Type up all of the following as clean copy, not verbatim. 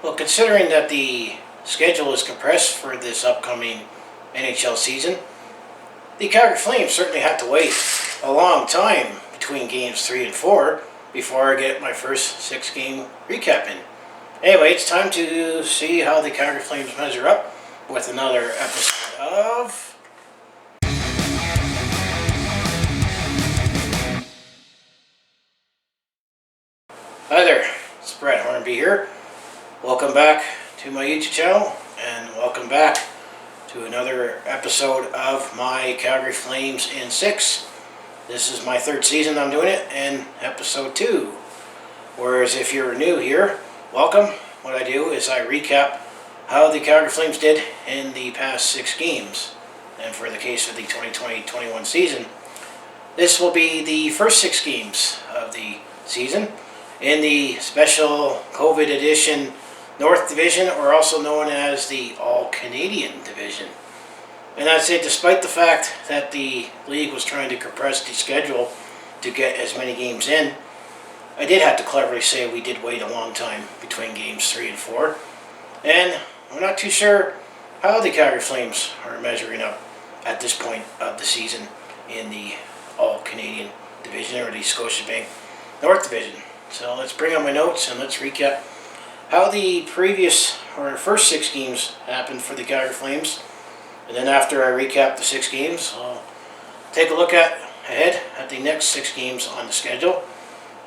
Well, considering that the schedule is compressed for this upcoming NHL season, the Calgary Flames certainly had to wait a long time between games 3 and 4 before I get my first 6-game recap in. Anyway, it's time to see how the Calgary Flames measure up with another episode of... Hi there, it's Brett Hornby here. Welcome back to my YouTube channel, and welcome back to another episode of my Calgary Flames in 6. This is my 3rd season I'm doing it, and episode 2. Whereas if you're new here, welcome. What I do is I recap how the Calgary Flames did in the past 6 games. And for the case of the 2020-21 season, this will be the first 6 games of the season in the special COVID edition North Division, or also known as the All-Canadian Division. And that's it, despite the fact that the league was trying to compress the schedule to get as many games in. I did have to cleverly say we did wait a long time between games 3 and 4. And I'm not too sure how the Calgary Flames are measuring up at this point of the season in the All-Canadian Division, or the Scotiabank North Division. So let's bring up my notes and let's recap how the first 6 games happened for the Calgary Flames. And then after I recap the 6 games, I'll take a look ahead at the next 6 games on the schedule.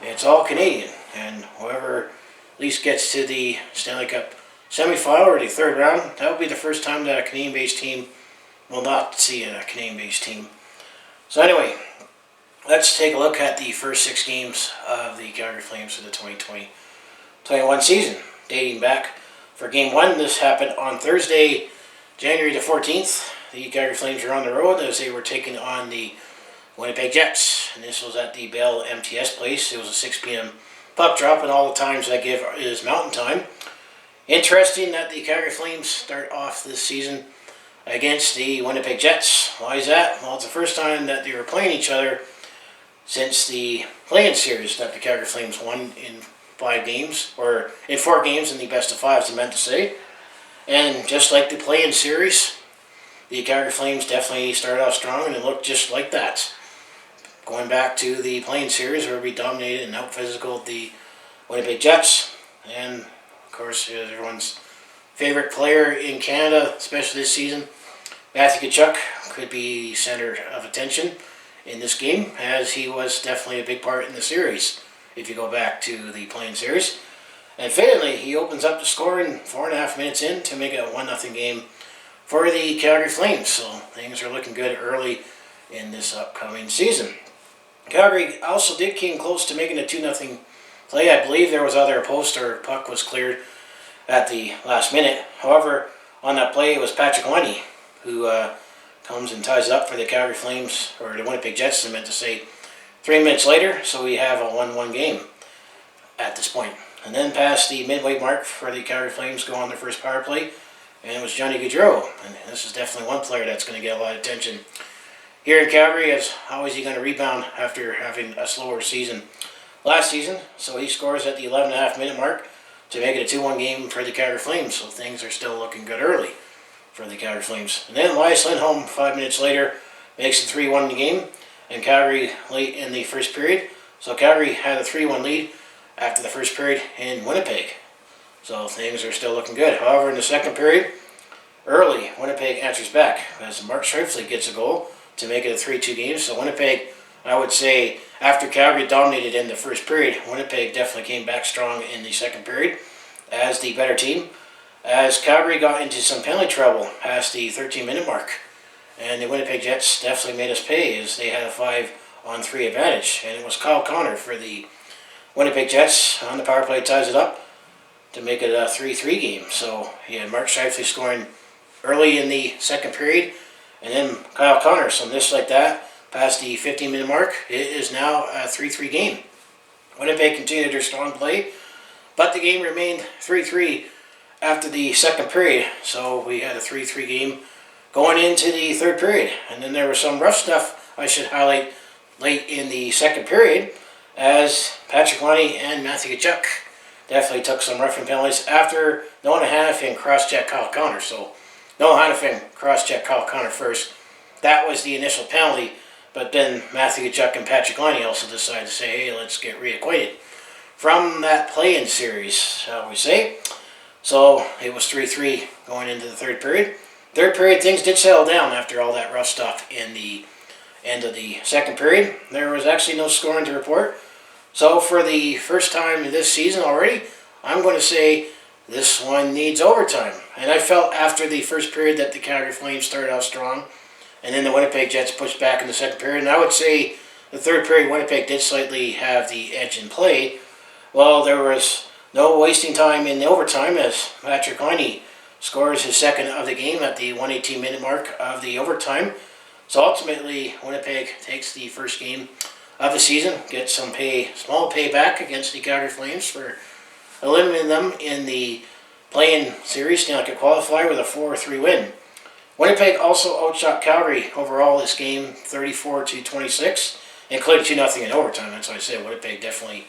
It's all Canadian, and whoever at least gets to the Stanley Cup semifinal or the 3rd round, that will be the first time that a Canadian-based team will not see a Canadian-based team. So anyway, let's take a look at the first 6 games of the Calgary Flames for the 2020-21 season. Dating back for Game 1, this happened on Thursday, January the 14th. The Calgary Flames were on the road as they were taking on the Winnipeg Jets. And this was at the Bell MTS Place. It was a 6 p.m. puck drop, and all the times I give is Mountain Time. Interesting that the Calgary Flames start off this season against the Winnipeg Jets. Why is that? Well, it's the first time that they were playing each other since the play-in series that the Calgary Flames won in 5 games, or in 4 games in the best of 5s, I meant to say. And just like the play-in series, the Calgary Flames definitely started off strong, and it looked just like that. Going back to the play-in series where we dominated and out-physicaled the Winnipeg Jets. And, of course, everyone's favorite player in Canada, especially this season, Matthew Tkachuk, could be the center of attention in this game, as he was definitely a big part in the series, if you go back to the play-in series. And fittingly, he opens up the scoring 4.5 minutes in to make it a 1-0 game for the Calgary Flames. So things are looking good early in this upcoming season. Calgary also came close to making a 2-0 play. I believe there was either a post or a puck was cleared at the last minute. However, on that play, it was Patrick Lunny who comes and ties it up for the Calgary Flames, or the Winnipeg Jets, I meant to say, 3 minutes later. So we have a 1-1 game at this point. And then past the midway mark for the Calgary Flames go on their first power play, and it was Johnny Gaudreau. And this is definitely one player that's going to get a lot of attention here in Calgary, as how is he going to rebound after having a slower season last season. So he scores at the 11.5 minute mark to make it a 2-1 game for the Calgary Flames. So things are still looking good early for the Calgary Flames. And then Elias Lindholm, 5 minutes later, makes it 3-1 game, and Calgary late in the first period. So Calgary had a 3-1 lead after the first period in Winnipeg. So things are still looking good. However, in the second period, early, Winnipeg answers back as Mark Scheifele gets a goal to make it a 3-2 game. So Winnipeg, I would say, after Calgary dominated in the first period, Winnipeg definitely came back strong in the second period as the better team, as Calgary got into some penalty trouble past the 13-minute mark. And the Winnipeg Jets definitely made us pay, as they had a 5-on-3 advantage. And it was Kyle Connor for the Winnipeg Jets on the power play ties it up to make it a 3-3 game. So he had Mark Scheifele scoring early in the second period, and then Kyle Connor. So just like that, past the 15-minute mark, it is now a 3-3 game. Winnipeg continued their strong play, but the game remained 3-3 after the second period. So we had a 3-3 game going into the third period. And then there was some rough stuff I should highlight late in the second period, as Patrick Lunny and Matthew Tkachuk definitely took some roughing penalties after Noah Hanifin cross-checked Kyle Connor. So Noah Hanifin cross-checked Kyle Connor first. That was the initial penalty, but then Matthew Tkachuk and Patrick Laine also decided to say, hey, let's get reacquainted. From that play-in series, shall we say. So it was 3-3 going into the third period. Third period, things did settle down after all that rough stuff in the end of the second period. There was actually no scoring to report. So for the first time this season already, I'm going to say this one needs overtime. And I felt after the first period that the Calgary Flames started out strong, and then the Winnipeg Jets pushed back in the second period. And I would say the third period, Winnipeg did slightly have the edge in play. Well, there was no wasting time in overtime as Patrick Laine scores his second of the game at the 118-minute mark of the overtime. So ultimately, Winnipeg takes the first game of the season, gets some small payback against the Calgary Flames for eliminating them in the play-in series Stanley Cup qualifier with a 4-3 win. Winnipeg also outshot Calgary overall this game 34-26, including 2-0 in overtime. That's why I said Winnipeg definitely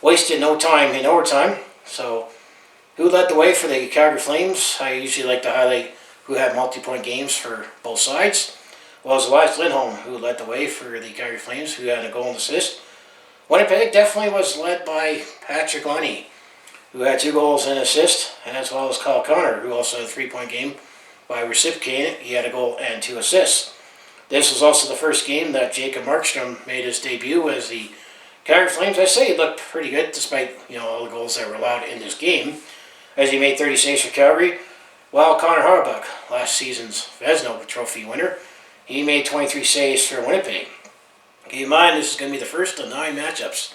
wasted no time in overtime. So who led the way for the Calgary Flames? I usually like to highlight who had multi-point games for both sides. Well, it was Elias Lindholm who led the way for the Calgary Flames, who had a goal and assist. Winnipeg definitely was led by Patrick Laine, who had 2 goals and an assist, as well as Kyle Connor, who also had a 3-point game by reciprocating it. He had a goal and 2 assists. This was also the first game that Jacob Markstrom made his debut as the Calgary Flames. I say he looked pretty good despite all the goals that were allowed in this game, as he made 30 saves for Calgary, while Connor Hellebuyck, last season's Vezina Trophy winner, he made 23 saves for Winnipeg. Keep in mind, this is going to be the first of 9 matchups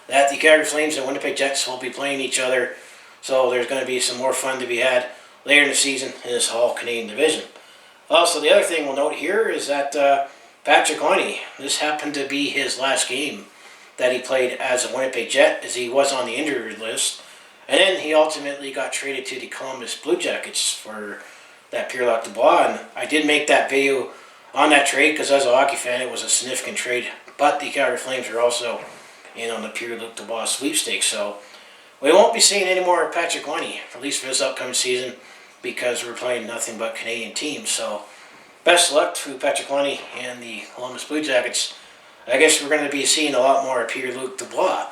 that the Calgary Flames and Winnipeg Jets will be playing each other. So there's going to be some more fun to be had later in the season in this All-Canadian division. Also, the other thing we'll note here is that Patrick Laine, this happened to be his last game that he played as a Winnipeg Jet, as he was on the injury list. And then he ultimately got traded to the Columbus Blue Jackets for that Pierre-Luc Dubois. And I did make that video on that trade because as a hockey fan, it was a significant trade. But the Calgary Flames are also in on the Pierre-Luc Dubois sweepstakes. So we won't be seeing any more of Patrick Laine, at least for this upcoming season, because we're playing nothing but Canadian teams. So best of luck to Patrick Laine and the Columbus Blue Jackets. I guess we're going to be seeing a lot more of Pierre-Luc Dubois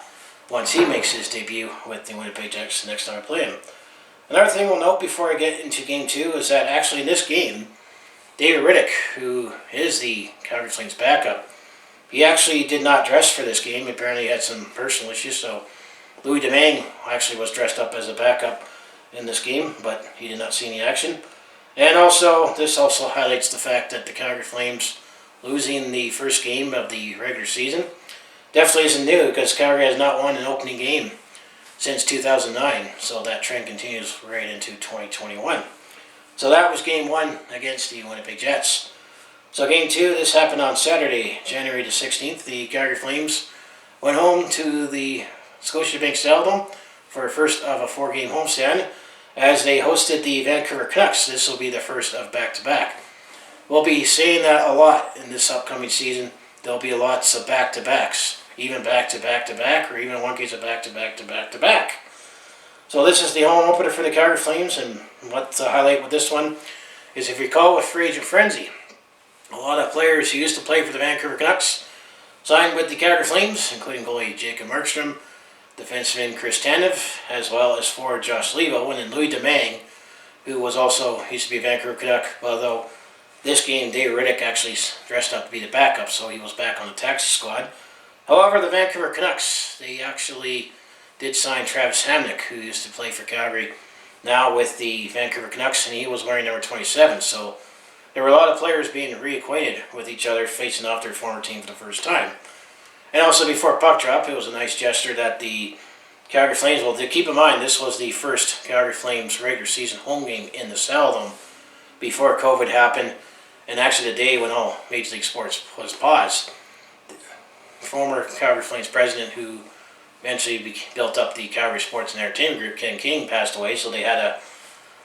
once he makes his debut with the Winnipeg Jets the next time I play him. Another thing we'll note before I get into Game 2 is that actually in this game, David Rittich, who is the Calgary Flames backup, he actually did not dress for this game. Apparently he had some personal issues, so Louis Domingue actually was dressed up as a backup in this game, but he did not see any action. And also, this also highlights the fact that the Calgary Flames losing the first game of the regular season definitely isn't new, because Calgary has not won an opening game since 2009, so that trend continues right into 2021. So that was Game 1 against the Winnipeg Jets. So Game 2, this happened on Saturday, January the 16th. The Calgary Flames went home to the Scotiabank Saddledome for a first of a 4-game homestand as they hosted the Vancouver Canucks. This will be the first of back-to-back. We'll be saying that a lot in this upcoming season. There'll be lots of back-to-backs, even back-to-back-to-back, or even in one case a back-to-back-to-back-to-back. So this is the home opener for the Calgary Flames, and what to highlight with this one is, if you recall with free agent frenzy, a lot of players who used to play for the Vancouver Canucks signed with the Calgary Flames, including goalie Jacob Markstrom, defenseman Chris Tanev, as well as forward Josh Leivo, and then Louis Domingue, who was also used to be a Vancouver Canuck, although this game David Rittich actually dressed up to be the backup, so he was back on the taxi squad. However, the Vancouver Canucks, they actually did sign Travis Hamonic, who used to play for Calgary, now with the Vancouver Canucks, and he was wearing number 27. So there were a lot of players being reacquainted with each other, facing off their former team for the first time. And also before puck drop, it was a nice gesture that the Calgary Flames, well, to keep in mind, this was the first Calgary Flames regular season home game in the Saddledome before COVID happened, and actually the day when all Major League Sports was paused. The former Calgary Flames president, who eventually built up the Calgary Sports and Entertainment Group, Ken King, passed away, so they had a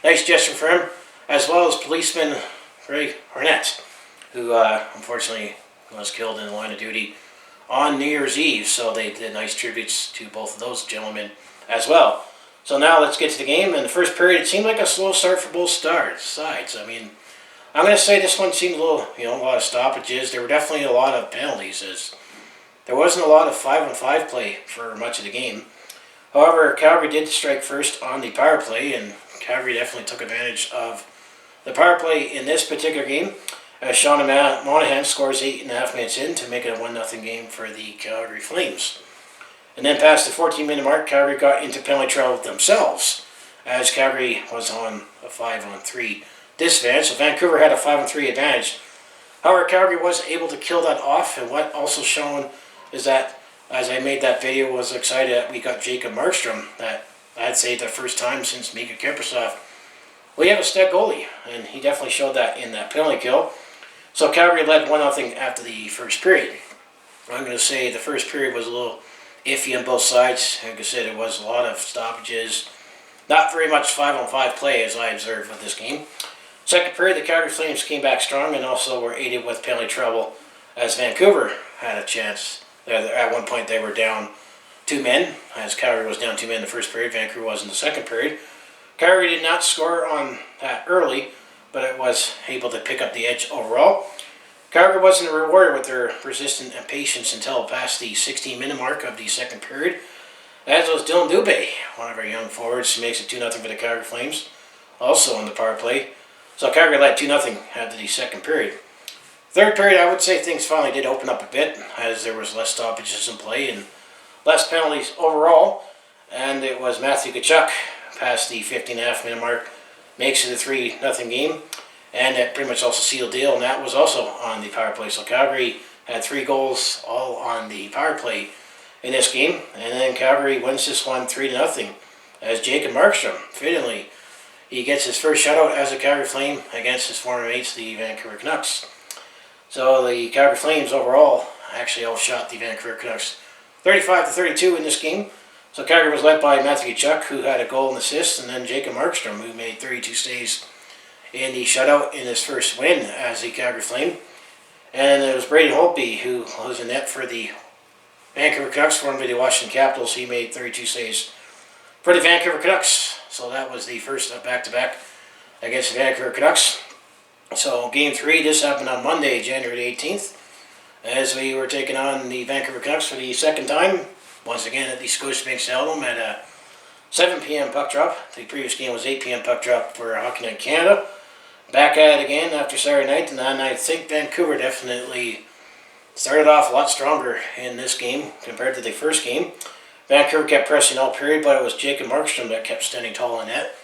nice gesture for him, as well as policeman Greg Arnett, who unfortunately was killed in the line of duty on New Year's Eve, so they did nice tributes to both of those gentlemen as well. So now let's get to the game. In the first period, it seemed like a slow start for both sides. I mean, I'm going to say this one seemed a little, a lot of stoppages. There were definitely a lot of penalties, as there wasn't a lot of 5-on-5 play for much of the game. However, Calgary did strike first on the power play, and Calgary definitely took advantage of the power play in this particular game, as Sean Monahan scores 8.5 minutes in to make it a 1-0 game for the Calgary Flames. And then past the 14-minute mark, Calgary got into penalty trouble themselves, as Calgary was on a 5-on-3 disadvantage. So Vancouver had a 5-on-3 advantage. However, Calgary was able to kill that off, and what also shown is that, as I made that video, was excited that we got Jacob Markstrom, that I'd say the first time since Mika Kiprusoff. We have a stud goalie, and he definitely showed that in that penalty kill. So Calgary led 1-0 after the first period. I'm going to say the first period was a little iffy on both sides. Like I said, it was a lot of stoppages. Not very much 5-on-5 play as I observed with this game. Second period, the Calgary Flames came back strong and also were aided with penalty trouble as Vancouver had a chance. At one point they were down 2 men, as Calgary was down 2 men in the first period. Vancouver was in the second period. Calgary did not score on that early, but it was able to pick up the edge overall. Calgary wasn't rewarded with their persistence and patience until past the 16-minute mark of the second period, as was Dylan Dubé, one of our young forwards, who makes it 2-0 for the Calgary Flames, also on the power play. So Calgary led 2-0 after the second period. Third period, I would say things finally did open up a bit, as there was less stoppages in play and less penalties overall. And it was Matthew Tkachuk, past the 15.5-minute mark, makes it a 3-0 game. And that pretty much also sealed the deal, and that was also on the power play. So Calgary had 3 goals all on the power play in this game. And then Calgary wins this one 3-0, as Jacob Markstrom, fittingly, he gets his first shutout as a Calgary Flame against his former mates, the Vancouver Canucks. So the Calgary Flames overall actually outshot the Vancouver Canucks 35-32 in this game. So Calgary was led by Matthew Tkachuk, who had a goal and assist, and then Jacob Markstrom, who made 32 saves in the shutout in his first win as the Calgary Flame. And it was Brady Holtby, who was in net for the Vancouver Canucks, formerly the Washington Capitals. He made 32 saves for the Vancouver Canucks. So that was the first back-to-back against the Vancouver Canucks. So Game 3, this happened on Monday, January 18th, as we were taking on the Vancouver Canucks for the second time, once again at the Scotiabank Saddledome at a 7 p.m. puck drop. The previous game was 8 p.m. puck drop for Hockey Night Canada. Back at it again after Saturday night, and I think Vancouver definitely started off a lot stronger in this game compared to the first game. Vancouver kept pressing all period, but it was Jacob Markstrom that kept standing tall in net.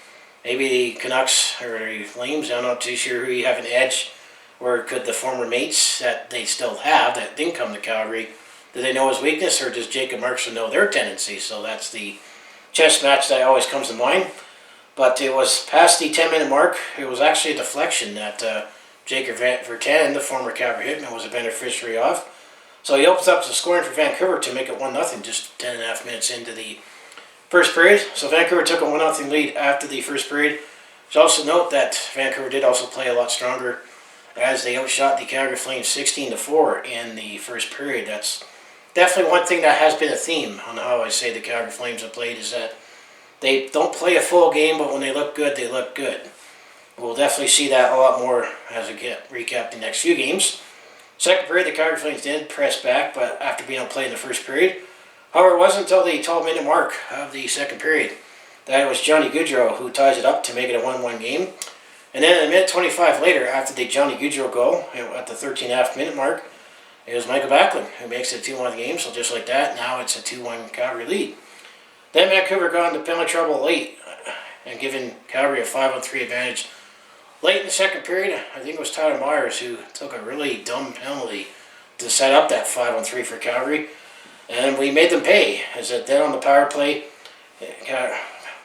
Maybe the Canucks or the Flames, I'm not too sure who you have an edge, or could the former mates that they still have that didn't come to Calgary, do they know his weakness, or does Jacob Markstrom know their tendencies? So that's the chess match that always comes to mind. But it was past the 10-minute mark. It was actually a deflection that Jacob Vertanen, the former Calgary Hitman, was a beneficiary of. So he opens up the scoring for Vancouver to make it 1-0 just 10.5 minutes into the first period. So Vancouver took a 1-0 lead after the first period. Should also note that Vancouver did also play a lot stronger, as they outshot the Calgary Flames 16-4 in the first period. That's definitely one thing that has been a theme on how I say the Calgary Flames have played, is that they don't play a full game, but when they look good, they look good. We'll definitely see that a lot more as we recap the next few games. Second period, the Calgary Flames did press back, but after being outplayed in the first period. However, it wasn't until the 12-minute mark of the second period that it was Johnny Gaudreau who ties it up to make it a 1-1 game. And then a minute 25 later, after the Johnny Gaudreau goal, at the 13.5-minute mark, it was Michael Backlund who makes it a 2-1 game. So just like that, now it's a 2-1 Calgary lead. Then Vancouver got into penalty trouble late and given Calgary a 5-on-3 advantage. Late in the second period, I think it was Tyler Myers who took a really dumb penalty to set up that 5-on-3 for Calgary. And we made them pay, as that then on the power play,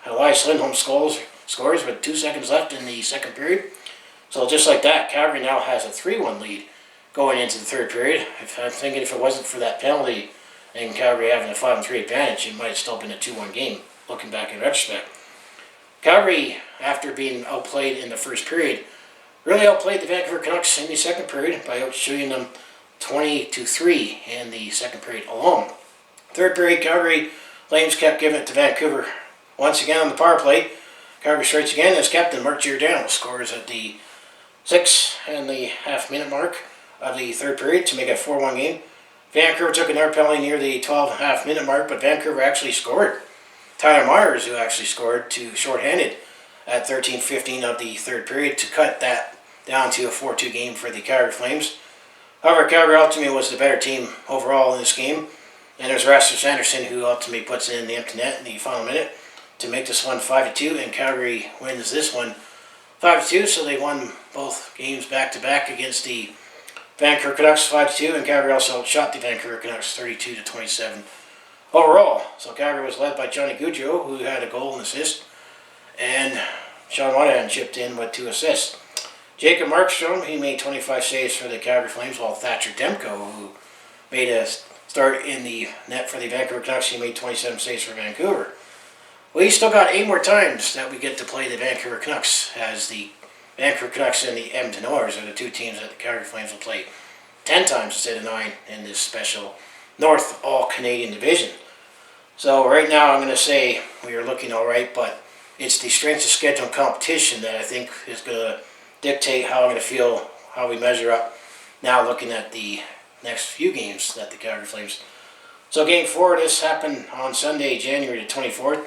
Elias Lindholm scores with 2 seconds left in the second period. So just like that, Calgary now has a 3-1 lead going into the third period. I'm thinking if it wasn't for that penalty and Calgary having a 5-3 advantage, it might have still been a 2-1 game, looking back in retrospect. Calgary, after being outplayed in the first period, really outplayed the Vancouver Canucks in the second period by outshooting them 20-3 in the second period alone. Third period, Calgary Flames kept giving it to Vancouver. Once again on the power play, Calgary strikes again as captain Mark Giordano scores at the 6.5 minute mark of the third period to make it a 4-1 game. Vancouver took another penalty near the 12.5 minute mark, but Vancouver actually scored. Tyler Myers, who actually scored to shorthanded at 13:15 of the third period to cut that down to a 4-2 game for the Calgary Flames. However, Calgary ultimately was the better team overall in this game, and there's Rasmus Andersson who ultimately puts it in the empty net in the final minute to make this one 5-2, and Calgary wins this one 5-2, so they won both games back-to-back against the Vancouver Canucks 5-2, and Calgary also shot the Vancouver Canucks 32-27 overall. So Calgary was led by Johnny Gaudreau, who had a goal and assist, and Sean Monahan chipped in with 2 assists. Jacob Markstrom, he made 25 saves for the Calgary Flames, while Thatcher Demko, who made a start in the net for the Vancouver Canucks, he made 27 saves for Vancouver. We still got 8 more times that we get to play the Vancouver Canucks, as the Vancouver Canucks and the Edmonton Oilers are the 2 teams that the Calgary Flames will play 10 times instead of 9 in this special North All-Canadian division. So right now I'm going to say we are looking alright, but it's the strength of schedule and competition that I think is going to dictate how I'm going to feel, how we measure up now looking at the next few games that the Calgary Flames. So game 4, this happened on Sunday, January the 24th,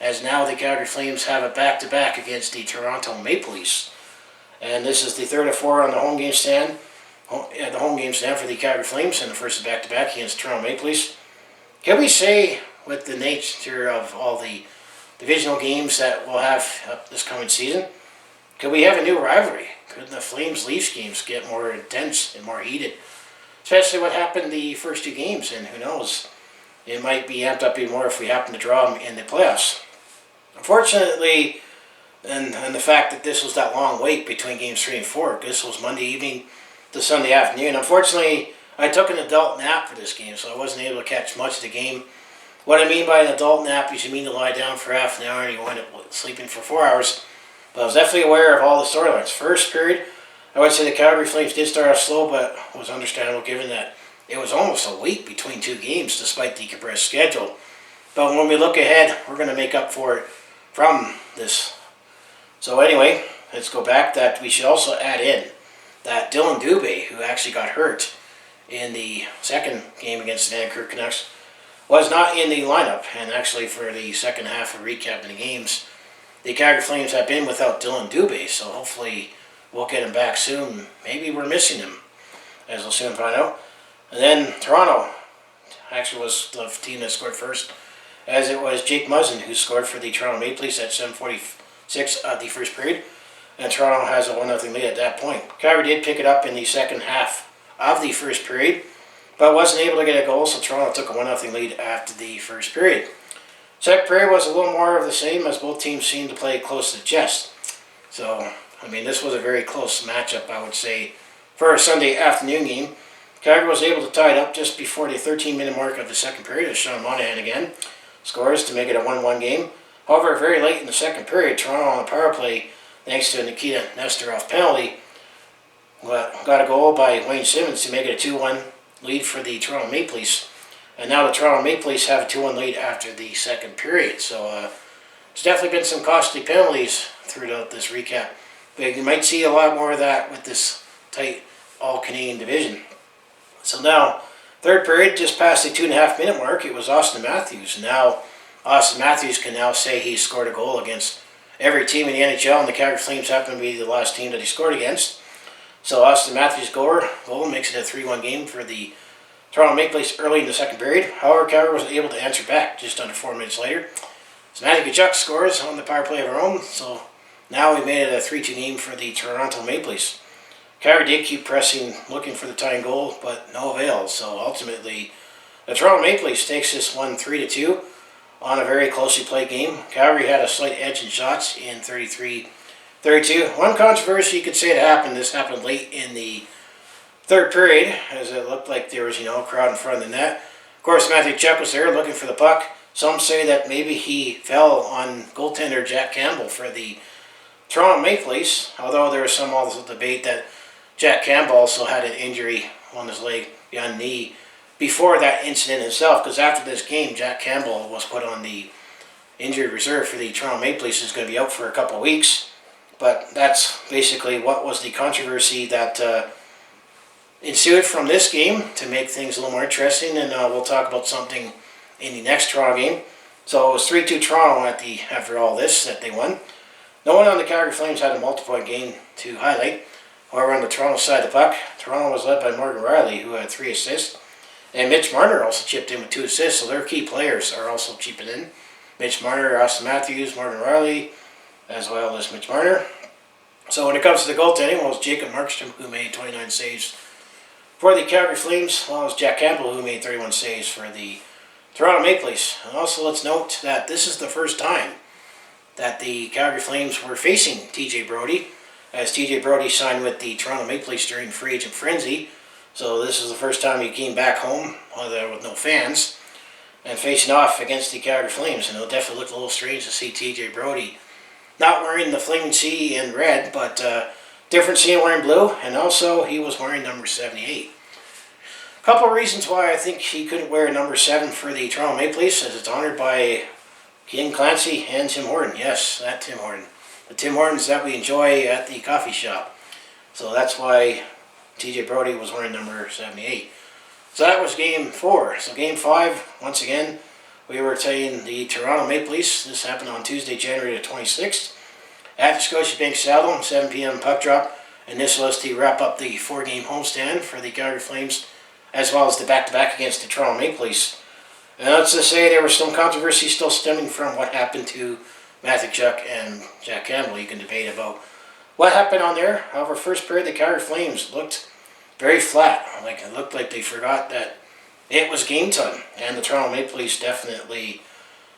as now the Calgary Flames have a back-to-back against the Toronto Maple Leafs. And this is the 3rd of 4 on the home game stand. The home game stand for the Calgary Flames, and the first back-to-back against Toronto Maple Leafs. Can we say, with the nature of all the divisional games that we'll have up this coming season, could we have a new rivalry? Could the Flames-Leafs games get more intense and more heated? Especially what happened the first 2 games, and who knows, it might be amped up even more if we happen to draw them in the playoffs. Unfortunately, and the fact that this was that long wait between games 3 and 4, this was Monday evening to Sunday afternoon. Unfortunately, I took an adult nap for this game, so I wasn't able to catch much of the game. What I mean by an adult nap is you mean to lie down for half an hour and you wind up sleeping for 4 hours. But I was definitely aware of all the storylines. First period, I would say the Calgary Flames did start off slow, but was understandable given that it was almost a week between 2 games despite the compressed schedule. But when we look ahead, we're going to make up for it from this. So anyway, let's go back. That we should also add in that Dylan Dubé, who actually got hurt in the second game against the Vancouver Canucks, was not in the lineup. And actually for the second half of recapping the games, the Calgary Flames have been without Dylan Dubé, so hopefully we'll get him back soon. Maybe we're missing him, as we'll soon find out. And then Toronto actually was the team that scored first, as it was Jake Muzzin who scored for the Toronto Maple Leafs at 7:46 of the first period, and Toronto has a 1-0 lead at that point. Calgary did pick it up in the second half of the first period, but wasn't able to get a goal, so Toronto took a 1-0 lead after the first period. Second period was a little more of the same, as both teams seemed to play close to the chest. So, I mean, this was a very close matchup, I would say, for a Sunday afternoon game. Calgary was able to tie it up just before the 13-minute mark of the second period, as Sean Monahan again scores to make it a 1-1 game. However, very late in the second period, Toronto on the power play, thanks to a Nikita Nesterov penalty, got a goal by Wayne Simmons to make it a 2-1 lead for the Toronto Maple Leafs. And now the Toronto Maple Leafs have a 2-1 lead after the second period. So there's definitely been some costly penalties throughout this recap. But you might see a lot more of that with this tight all-Canadian division. So now, third period, just past the 2.5 minute mark, it was Austin Matthews. Now, Austin Matthews can now say he scored a goal against every team in the NHL, and the Calgary Flames happen to be the last team that he scored against. So Austin Matthews' goal makes it a 3-1 game for the Toronto Maple Leafs early in the second period. However, Calgary was able to answer back just under 4 minutes later. So Matthew Tkachuk scores on the power play of our own, so now we made it a 3-2 game for the Toronto Maple Leafs. Calgary did keep pressing, looking for the tying goal, but no avail. So ultimately, the Toronto Maple Leafs takes this one 3-2 on a very closely played game. Calgary had a slight edge in shots in 33-32. One controversy you could say that happened. This happened late in the third period, as it looked like there was, a crowd in front of the net. Of course, Matthew Tkachuk was there looking for the puck. Some say that maybe he fell on goaltender Jack Campbell for the Toronto Maple Leafs, although there was some also debate that Jack Campbell also had an injury on his leg, beyond knee, before that incident itself, because after this game, Jack Campbell was put on the injured reserve for the Toronto Maple Leafs. Is going to be out for a couple of weeks. But that's basically what was the controversy that ensued from this game to make things a little more interesting. And we'll talk about something in the next Toronto game. So it was 3-2 Toronto after all this that they won. No one on the Calgary Flames had a multi-point game to highlight. However, on the Toronto side of the puck, Toronto was led by Morgan Rielly, who had 3 assists. And Mitch Marner also chipped in with 2 assists, so their key players are also chipping in. Mitch Marner, Austin Matthews, Morgan Rielly, as well as Mitch Marner. So when it comes to the goaltending, well, it was Jacob Markstrom, who made 29 saves for the Calgary Flames. Well, it was Jack Campbell, who made 31 saves for the Toronto Maple Leafs. And also, let's note that this is the first time that the Calgary Flames were facing TJ Brodie, as TJ Brodie signed with the Toronto Maple Leafs during free agent frenzy. So this is the first time he came back home with no fans and facing off against the Calgary Flames. And it'll definitely look a little strange to see TJ Brodie not wearing the Flaming C in red, but different seeing wearing blue. And also, he was wearing number 78. A couple of reasons why I think he couldn't wear number 7 for the Toronto Maple Leafs, as it's honored by Ken Clancy and Tim Horton. Yes, that Tim Horton. The Tim Hortons that we enjoy at the coffee shop. So that's why TJ Brodie was wearing number 78. So that was game 4. So game 5, once again, we were playing the Toronto Maple Leafs. This happened on Tuesday, January the 26th. At the Scotiabank Saddle, 7 p.m. puck drop. And this was to wrap up the 4-game homestand for the Calgary Flames, as well as the back-to-back against the Toronto Maple Leafs. And let's just say there was some controversy still stemming from what happened to Matthew Tkachuk and Jack Campbell. You can debate about what happened on there. However, first period, the Calgary Flames looked very flat. Like it looked like they forgot that it was game time. And the Toronto Maple Leafs definitely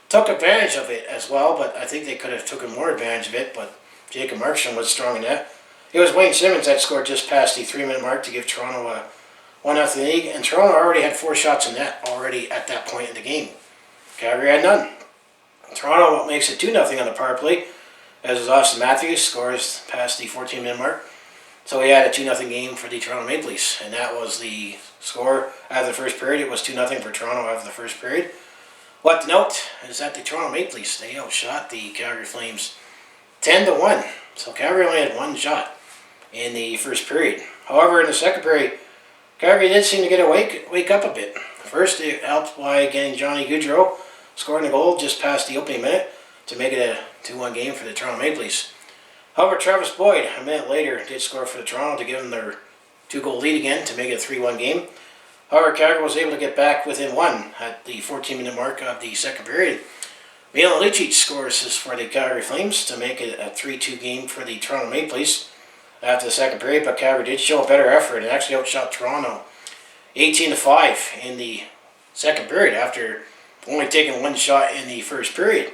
took advantage of it as well. But I think they could have taken more advantage of it. But Jacob Markstrom was strong in that. It was Wayne Simmons that scored just past the 3-minute mark to give Toronto a 1-0 lead. And Toronto already had 4 shots in net already at that point in the game. Calgary had none. Toronto makes it 2-0 on the power play, as Austin Matthews scores past the 14-minute mark. So we had a 2-0 game for the Toronto Maple Leafs, and that was the score after the first period. It was 2-0 for Toronto after the first period. What to note is that the Toronto Maple Leafs, they outshot the Calgary Flames 10-1. So Calgary only had 1 shot in the first period. However, in the second period, Calgary did seem to get a wake up a bit. First, it helped by getting Johnny Gaudreau scoring a goal just past the opening minute to make it a 2-1 game for the Toronto Maple Leafs. However, Travis Boyd, a minute later, did score for the Toronto to give them their 2-goal lead again to make it a 3-1 game. However, Calgary was able to get back within 1 at the 14-minute mark of the second period. Milan Lucic scores for the Calgary Flames to make it a 3-2 game for the Toronto Maple Leafs after the second period, but Calgary did show a better effort and actually outshot Toronto 18-5 in the second period after only taking 1 shot in the first period.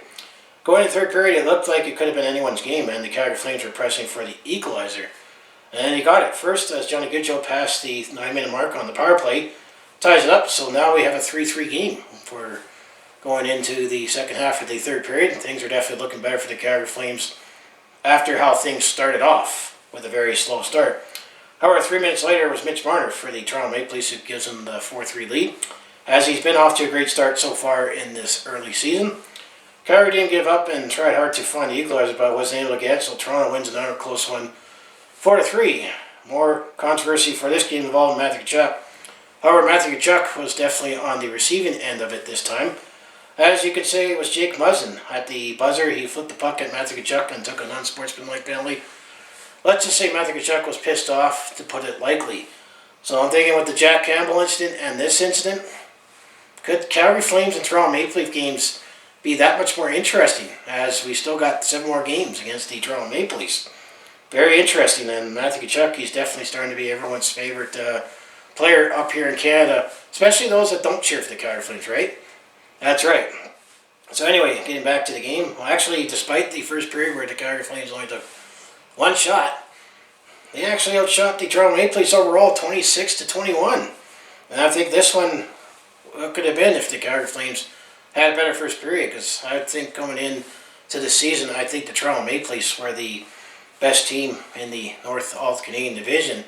Going into the third period, it looked like it could have been anyone's game, and the Calgary Flames were pressing for the equalizer. And then he got it. First, as Johnny Gaudreau passed the 9-minute mark on the power play, ties it up, so now we have a 3-3 game for going into the second half of the third period. Things are definitely looking better for the Calgary Flames after how things started off with a very slow start. However, 3 minutes later was Mitch Marner for the Toronto Maple Leafs, who gives them the 4-3 lead, as he's been off to a great start so far in this early season. Calgary didn't give up and tried hard to find the equalizer, but wasn't able to get it, so Toronto wins another close one 4-3. More controversy for this game involved Matthew Tkachuk. However, Matthew Tkachuk was definitely on the receiving end of it this time. As you could say, it was Jake Muzzin at the buzzer. He flipped the puck at Matthew Tkachuk and took a non-sportsmanlike penalty. Let's just say Matthew Tkachuk was pissed off, to put it lightly. So I'm thinking with the Jack Campbell incident and this incident, could Calgary Flames and Toronto Maple Leaf games be that much more interesting, as we still got 7 more games against the Toronto Maple Leafs? Very interesting, and Matthew Tkachuk, he's definitely starting to be everyone's favorite player up here in Canada, especially those that don't cheer for the Calgary Flames, right? That's right. So anyway, getting back to the game, well, actually, despite the first period where the Calgary Flames only took 1 shot, they actually outshot the Toronto Maple Leafs overall 26-21. And I think this one, what could have been if the Calgary Flames had a better first period, because I think coming in to the season, I think the Toronto Maple Leafs were the best team in the North All Canadian Division,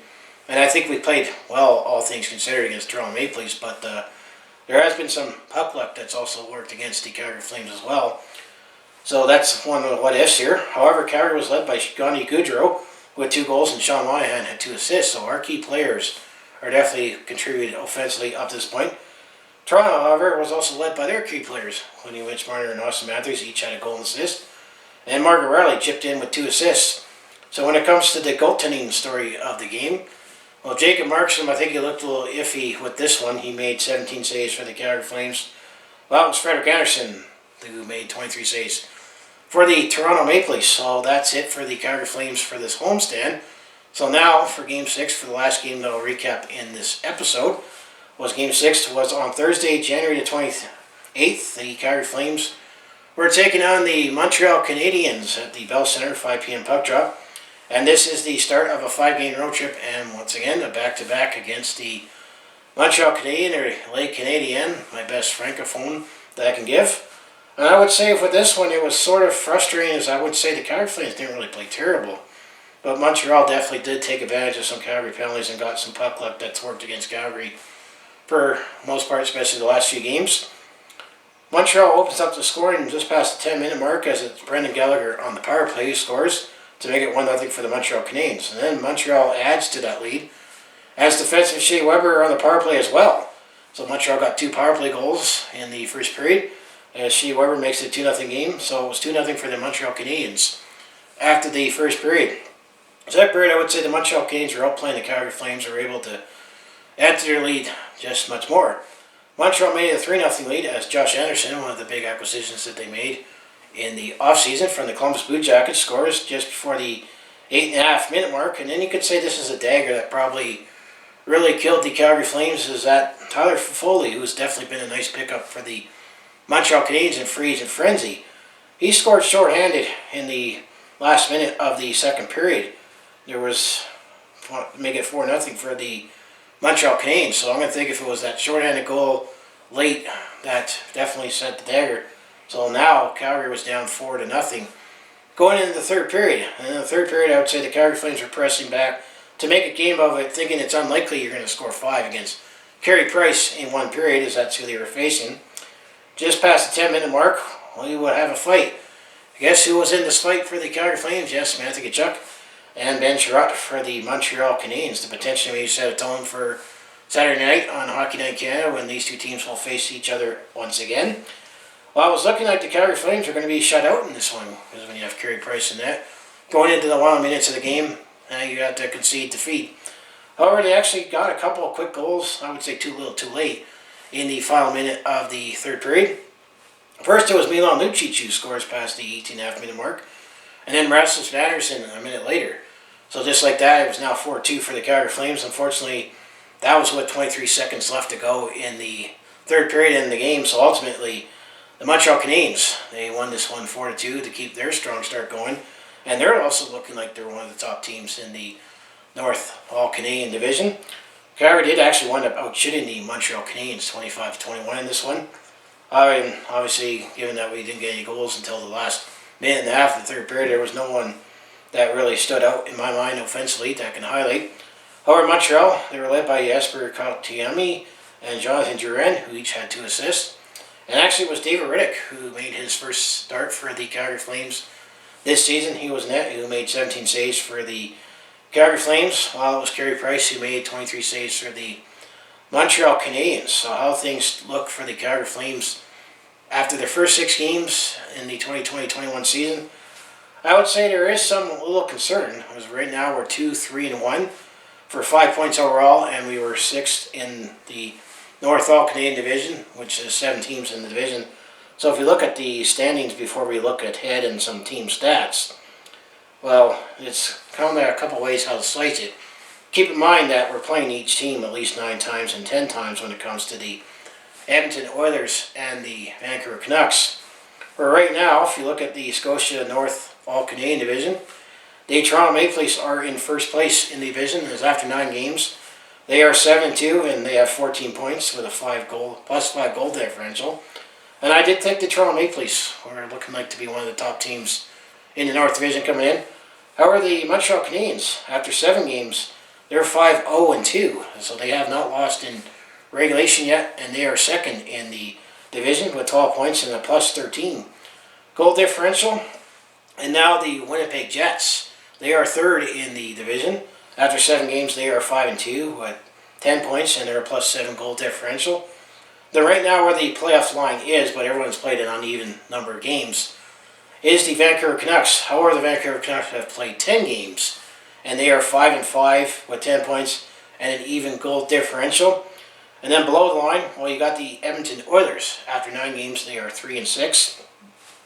And I think we played well, all things considered, against Toronto Maple Leafs, but there has been some puck luck that's also worked against the Calgary Flames as well. So that's one of the what ifs here. However, Calgary was led by Gaudreau with 2 goals, and Sean Monahan had 2 assists. So our key players are definitely contributed offensively up to this point. Toronto, however, was also led by their key players, including Mitch Marner and Austin Matthews. Each had a goal and assist. And Margaret Riley chipped in with 2 assists. So when it comes to the goaltending story of the game, well, Jacob Markstrom, I think he looked a little iffy with this one. He made 17 saves for the Calgary Flames. Well, it was Frederik Andersen who made 23 saves for the Toronto Maple Leafs. So that's it for the Calgary Flames for this homestand. So now for Game 6, for the last game that I'll recap in this episode, was Game 6 was on Thursday, January the 28th. The Calgary Flames were taking on the Montreal Canadiens at the Bell Center, 5 p.m. puck drop. And this is the start of a 5-game road trip, and once again, a back-to-back against the Montreal Canadiens, or Les Canadiens, my best francophone that I can give. And I would say for this one, it was sort of frustrating, as I would say the Calgary Flames didn't really play terrible. But Montreal definitely did take advantage of some Calgary penalties and got some puck luck that's worked against Calgary for most part, especially the last few games. Montreal opens up the scoring just past the 10-minute mark as it's Brendan Gallagher on the power play who scores to make it 1-0 for the Montreal Canadiens. And then Montreal adds to that lead as defenseman Shea Weber on the power play as well. So Montreal got 2 power play goals in the first period as Shea Weber makes it a 2-0 game. So it was 2-0 for the Montreal Canadiens after the first period. So that period, I would say the Montreal Canadiens were outplaying the Calgary Flames, were able to add to their lead just much more. Montreal made it a 3-0 lead as Josh Anderson, one of the big acquisitions that they made in the offseason from the Columbus Blue Jackets, scores just before the 8.5-minute mark. And then you could say this is a dagger that probably really killed the Calgary Flames, is that Tyler Foley, who's definitely been a nice pickup for the Montreal Canadiens in freeze and frenzy, he scored shorthanded in the last minute of the second period. There was, make it 4-0 for the Montreal Canadiens. So I'm going to think if it was that shorthanded goal late, that definitely sent the dagger. So now Calgary was down 4-0 going into the third period. And in the third period, I would say the Calgary Flames were pressing back to make a game of it, thinking it's unlikely you're going to score 5 against Carey Price in one period, as that's who they were facing. Just past the 10-minute mark, well, you would have a fight. Guess who was in this fight for the Calgary Flames? Yes, Samantha Tkachuk and Ben Sherratt for the Montreal Canadiens to potentially maybe set a tone for Saturday night on Hockey Night Canada when these two teams will face each other once again. Well, I was looking like the Calgary Flames are going to be shut out in this one, because when you have Carey Price in that, going into the final minutes of the game, you have to concede defeat. However, they actually got a couple of quick goals, I would say too little too late, in the final minute of the third period. First, it was Milan Lucic who scores past the 18.5-minute mark, and then Rasmus Anderson a minute later. So just like that, it was now 4-2 for the Calgary Flames. Unfortunately, that was with 23 seconds left to go in the third period in the game. So ultimately, the Montreal Canadiens, they won this one 4-2 to keep their strong start going. And they're also looking like they're one of the top teams in the North All-Canadian division. Calgary did actually wind up outshooting the Montreal Canadiens 25-21 in this one. And obviously, given that we didn't get any goals until the last minute and a half of the third period, there was no one that really stood out in my mind offensively that I can highlight. However, Montreal, they were led by Jesper Kotkaniemi and Jonathan Drouin, who each had 2 assists. And actually it was David Rittich who made his first start for the Calgary Flames this season. He was net who made 17 saves for the Calgary Flames, while it was Carey Price who made 23 saves for the Montreal Canadiens. So how things look for the Calgary Flames after their first 6 games in the 2020-21 season, I would say there is some little concern, because right now we're 2-3-1 for 5 points overall, and we were 6th in the North All-Canadian division, which is 7 teams in the division. So if you look at the standings before we look ahead and some team stats, well, it's kind of a couple ways how to slice it. Keep in mind that we're playing each team at least 9 times and 10 times when it comes to the Edmonton Oilers and the Vancouver Canucks. Where right now, if you look at the Scotia North All-Canadian division, the Toronto Maple Leafs are in first place in the division, as after 9 games. They are 7-2 and they have 14 points with a plus 5 goal differential. And I did think the Toronto Maple Leafs were looking like to be one of the top teams in the North Division coming in. However, the Montreal Canadiens, after 7 games, They're 5-0-2, so they have not lost in regulation yet, and they are second in the division with 12 points and a plus 13 goal differential. And now the Winnipeg Jets, they are third in the division. After 7 games, they are 5-2 with 10 points and they're a plus 7 goal differential. They're right now where the playoffs line is, but everyone's played an uneven number of games, is the Vancouver Canucks. However, the Vancouver Canucks have played 10 games, and they are 5-5 with 10 points and an even goal differential. And then below the line, well, you got the Edmonton Oilers. After 9 games, they are 3-6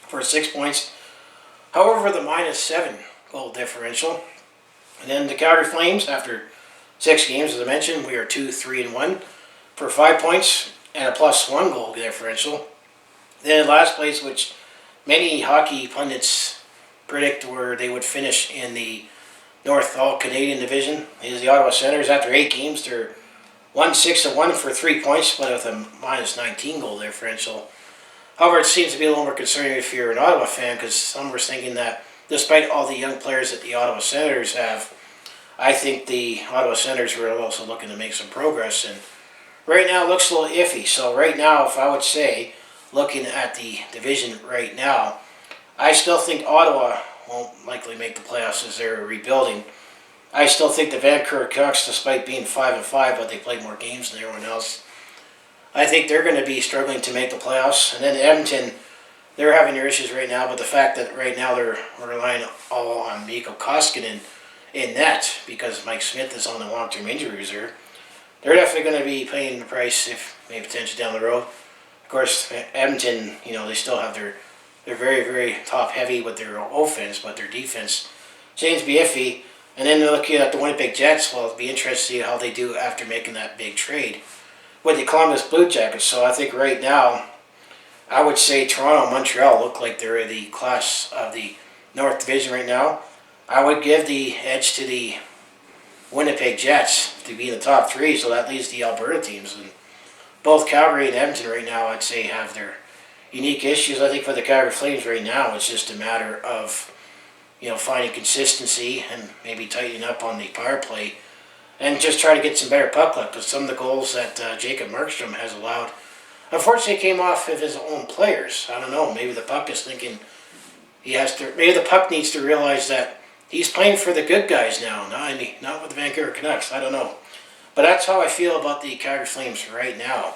for 6 points. However, the minus 7 goal differential. And then the Calgary Flames, after 6 games, as I mentioned, we are 2-3-1 for 5 points and a plus 1 goal differential. Then in last place, which many hockey pundits predict where they would finish in the All Canadian division, is the Ottawa Senators. After 8 games, they're 1-6-1 for 3 points, but with a minus 19 goal differential. However, it seems to be a little more concerning if you're an Ottawa fan, because some were thinking that despite all the young players that the Ottawa Senators have, I think the Ottawa Senators were also looking to make some progress, and right now it looks a little iffy. So right now, if I would say, looking at the division right now, I still think Ottawa won't likely make the playoffs as they're rebuilding. I still think the Vancouver Canucks, despite being 5-5, but they played more games than everyone else, I think they're going to be struggling to make the playoffs. And then Edmonton, they're having their issues right now, but the fact that right now they're relying all on Mikko Koskinen in net because Mike Smith is on the long-term injury reserve, they're definitely going to be paying the price if maybe potentially down the road. Of course, Edmonton, they still have they're very, very top-heavy with their offense, but their defense seems to be iffy. And then they're looking at the Winnipeg Jets. Well, it'll be interesting to see how they do after making that big trade with the Columbus Blue Jackets. So I think right now, I would say Toronto and Montreal look like they're the class of the North Division right now. I would give the edge to the Winnipeg Jets to be in the top 3, so that leaves the Alberta teams. And both Calgary and Edmonton right now, I'd say, have their unique issues. I think for the Calgary Flames right now, it's just a matter of finding consistency and maybe tightening up on the power play and just try to get some better puck luck, because some of the goals that Jacob Markstrom has allowed, unfortunately, came off of his own players. I don't know, maybe the puck is thinking maybe the puck needs to realize that he's playing for the good guys now, not with the Vancouver Canucks. I don't know. But that's how I feel about the Calgary Flames right now.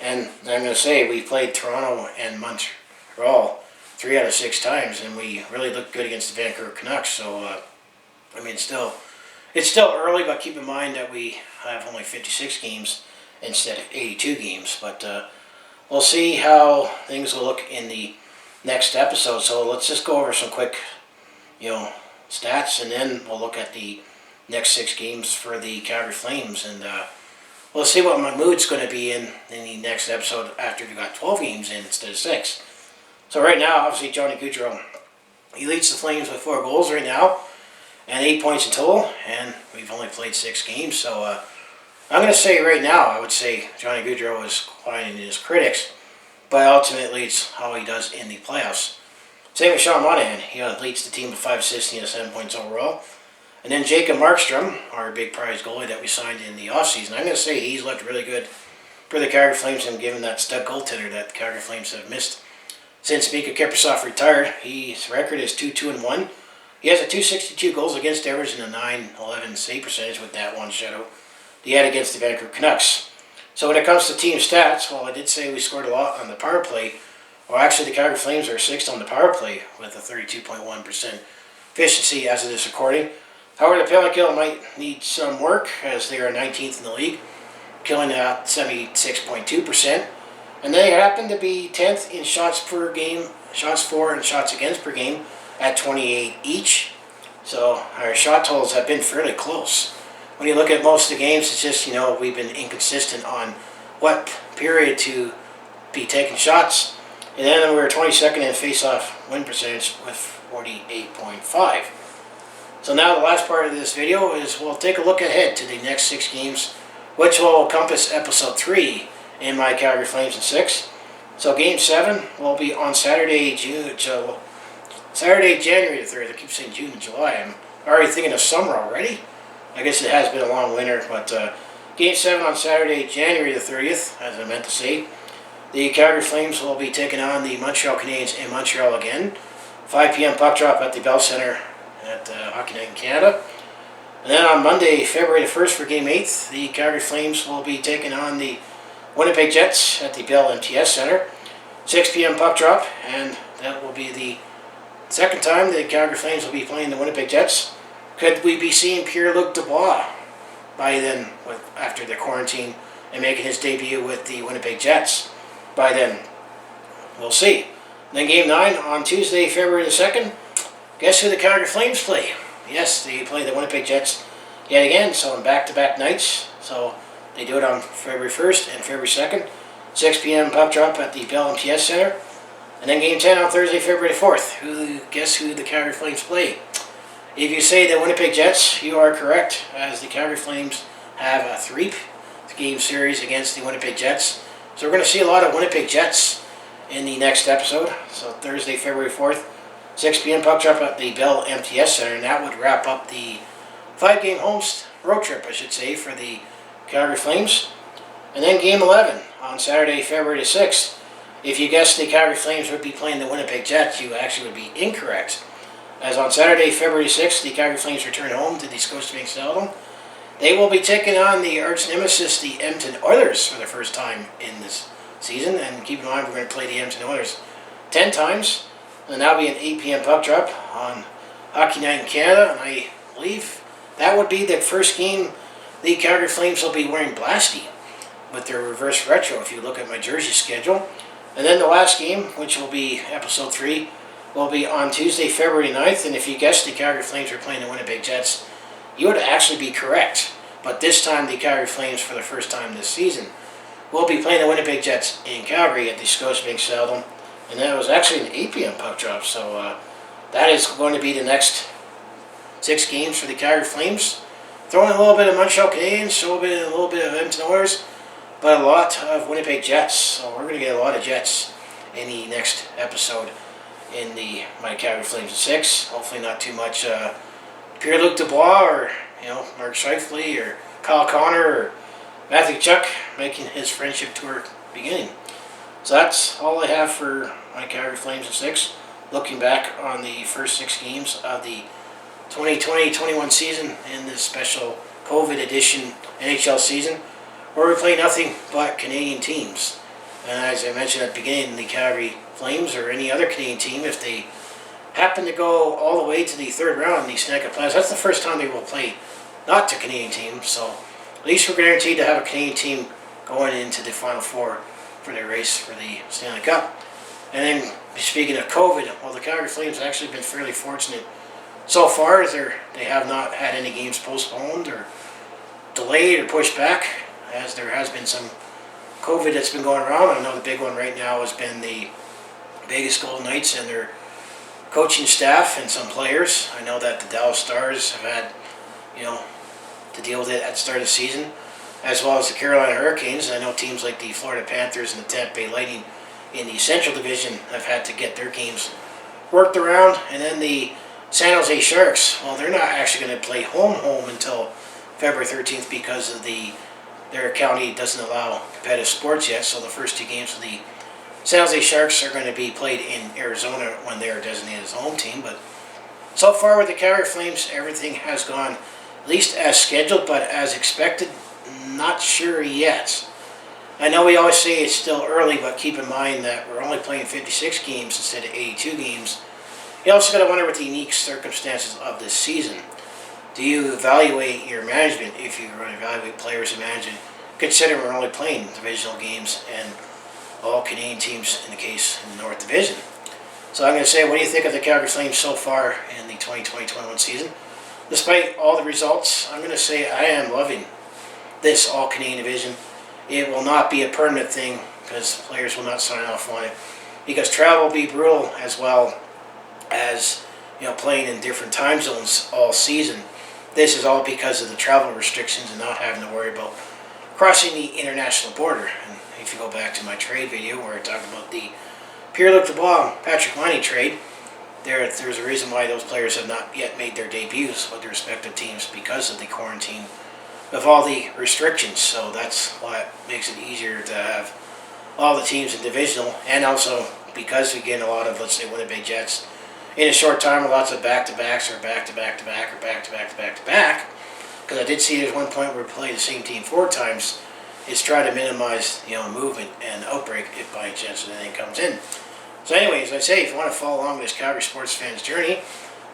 And I'm going to say, we played Toronto and Montreal 3 out of 6 times, and we really looked good against the Vancouver Canucks. So, it's still early, but keep in mind that we have only 56 games instead of 82 games. But we'll see how things will look in the next episode. So let's just go over some quick, stats, and then we'll look at the next 6 games for the Calgary Flames, and we'll see what my mood's going to be in the next episode after we got 12 games in instead of 6. So right now, obviously, Johnny Gaudreau, he leads the Flames with 4 goals right now and 8 points in total, and we've only played 6 games. So I'm going to say right now, I would say Johnny Gaudreau is quieting his critics, but ultimately it's how he does in the playoffs. Same with Sean Monahan. He leads the team with 5 assists and he has 7 points overall. And then Jacob Markstrom, our big prize goalie that we signed in the offseason, I'm going to say he's looked really good for the Calgary Flames, and given that stud goaltender that the Calgary Flames have missed since Mika Kiprusoff retired. His record is 2-2-1. He has a .262 goals against average and a .911 save percentage with that one shutout he had against the Vancouver Canucks. So when it comes to team stats, well, I did say we scored a lot on the power play. Well, actually, the Calgary Flames are 6th on the power play with a 32.1% efficiency as of this recording. However, the penalty kill might need some work, as they are 19th in the league, killing at 76.2%. And they happen to be 10th in shots per game, shots for and shots against per game at 28 each. So our shot totals have been fairly close. When you look at most of the games, it's just, we've been inconsistent on what period to be taking shots. And then we were 22nd in face-off win percentage with 48.5. So now the last part of this video is we'll take a look ahead to the next 6 games, which will encompass episode 3 in my Calgary Flames in 6. So game 7 will be on Saturday, January the 3rd. I keep saying June and July. I'm already thinking of summer already. I guess it has been a long winter, but Game 7 on Saturday, January the 30th, as I meant to say. The Calgary Flames will be taking on the Montreal Canadiens in Montreal again. 5 p.m. puck drop at the Bell Centre at Hockey Night in Canada. And then on Monday, February the 1st for Game 8, the Calgary Flames will be taking on the Winnipeg Jets at the Bell MTS Centre. 6 p.m. puck drop, and that will be the second time the Calgary Flames will be playing the Winnipeg Jets. Could we be seeing Pierre-Luc Dubois by then, after the quarantine, and making his debut with the Winnipeg Jets by then? We'll see. And then Game 9 on Tuesday, February the 2nd. Guess who the Calgary Flames play? Yes, they play the Winnipeg Jets yet again, so on back-to-back nights. So they do it on February 1st and February 2nd. 6 p.m. puck drop at the Bell MTS Centre. And then Game 10 on Thursday, February 4th. Guess who the Calgary Flames play? If you say the Winnipeg Jets, you are correct, as the Calgary Flames have a 3-game series against the Winnipeg Jets. So we're going to see a lot of Winnipeg Jets in the next episode. So Thursday, February 4th, 6 p.m. puck drop at the Bell MTS Centre, and that would wrap up the 5-game road trip, I should say, for the Calgary Flames. And then Game 11 on Saturday, February the 6th. If you guessed the Calgary Flames would be playing the Winnipeg Jets, you actually would be incorrect. As on Saturday, February 6th, the Calgary Flames return home to the Scotiabank Saddledome. They will be taking on the arch nemesis, the Edmonton Oilers, for the first time in this season. And keep in mind, we're going to play the Edmonton Oilers 10 times. And that'll be an 8 p.m. puck drop on Hockey Night in Canada. And I believe that would be the first game the Calgary Flames will be wearing Blasty with their reverse retro, if you look at my jersey schedule. And then the last game, which will be episode 3, will be on Tuesday, February 9th. And if you guessed the Calgary Flames were playing the Winnipeg Jets, you would actually be correct. But this time, the Calgary Flames, for the first time this season, will be playing the Winnipeg Jets in Calgary at the Scotiabank Saddledome. And that was actually an 8 p.m. puck drop. So that is going to be the next 6 games for the Calgary Flames. Throwing a little bit of Montreal Canadiens, a little bit of Edmonton Oilers, but a lot of Winnipeg Jets. So we're going to get a lot of Jets in the next episode in the My Calgary Flames 6. Hopefully not too much Pierre-Luc Dubois or Mark Scheifele or Kyle Connor or Matthew Chuck making his friendship tour beginning. So that's all I have for My Calgary Flames 6. Looking back on the first 6 games of the 2020-21 season in this special COVID edition NHL season, where we play nothing but Canadian teams. And as I mentioned at the beginning, the Calgary Flames or any other Canadian team, if they happen to go all the way to the 3rd round in the Stanley Cup Playoffs, that's the first time they will play not a Canadian team. So at least we're guaranteed to have a Canadian team going into the Final Four for their race for the Stanley Cup. And then speaking of COVID, well, the Calgary Flames have actually been fairly fortunate so far, as they have not had any games postponed or delayed or pushed back, as there has been some COVID that's been going around. I know the big one right now has been the Vegas Golden Knights and their coaching staff and some players. I know that the Dallas Stars have had, to deal with it at the start of the season, as well as the Carolina Hurricanes. I know teams like the Florida Panthers and the Tampa Bay Lightning in the Central Division have had to get their games worked around. And then the San Jose Sharks, well, they're not actually going to play home until February 13th because of their county doesn't allow competitive sports yet. So the first 2 games of the San Jose Sharks are going to be played in Arizona when they are designated as a home team. But so far with the Calgary Flames, everything has gone at least as scheduled, but as expected, not sure yet. I know we always say it's still early, but keep in mind that we're only playing 56 games instead of 82 games. You also got to wonder what the unique circumstances of this season. Do you evaluate your management if you're going to evaluate players and management, considering we're only playing divisional games and all Canadian teams in the case in the North Division? So I'm going to say, what do you think of the Calgary Flames so far in the 2020-21 season? Despite all the results, I'm going to say I am loving this all-Canadian division. It will not be a permanent thing because players will not sign off on it, because travel will be brutal, as well as playing in different time zones all season. This is all because of the travel restrictions and not having to worry about crossing the international border. And if you go back to my trade video where I talked about the Pierre-Luc Dubois, Patrick Laine trade, there's a reason why those players have not yet made their debuts with their respective teams because of the quarantine of all the restrictions. So that's why it makes it easier to have all the teams in divisional, and also because we get a lot of, let's say, Winnipeg Jets in a short time with lots of back-to-backs or back-to-back-to-back or back-to-back-to-back-to-back. Because I did see there's one point where we played the same team 4 times. Is try to minimize, movement and outbreak if by chance anything comes in. So anyways, as I say, if you want to follow along with this Calgary sports fans journey,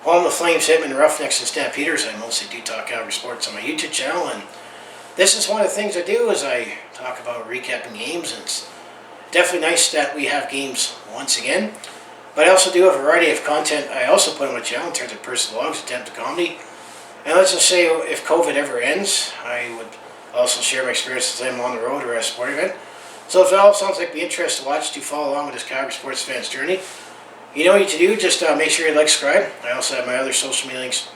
home of the Flames, Hitmen, Roughnecks, and Stampeders, I mostly do talk Calgary sports on my YouTube channel, and this is one of the things I do is I talk about recapping games, and it's definitely nice that we have games once again. But I also do a variety of content I also put on my channel in terms of personal vlogs, attempt to comedy. And let's just say if COVID ever ends, I would also share my experiences as I'm on the road or at a sporting event. So if it all sounds like be interested to watch, to follow along with this Calgary sports fans journey, you know what to do. Just make sure you like, subscribe. I also have my other social media links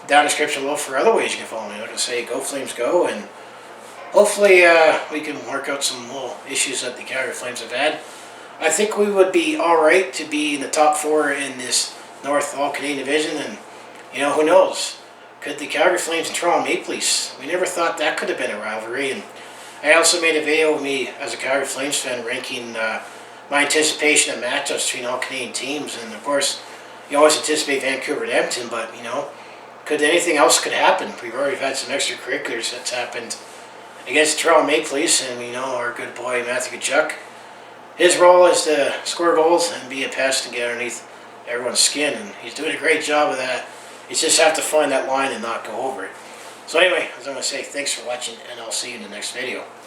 down in the description below for other ways you can follow me. Like I say, go Flames go, and hopefully we can work out some little issues that the Calgary Flames have had. I think we would be alright to be in the top 4 in this North All-Canadian division, and who knows? Could the Calgary Flames and Toronto Maple Leafs? We never thought that could have been a rivalry. And I also made a video of me as a Calgary Flames fan ranking my anticipation of matchups between all Canadian teams. And of course, you always anticipate Vancouver and Edmonton, but could anything else could happen? We've already had some extracurriculars that's happened against the Toronto Maple Leafs, and we know our good boy Matthew Tkachuk. His role is to score goals and be a pest and get underneath everyone's skin, and he's doing a great job of that. You just have to find that line and not go over it. So anyway, as I'm going to say, thanks for watching, and I'll see you in the next video.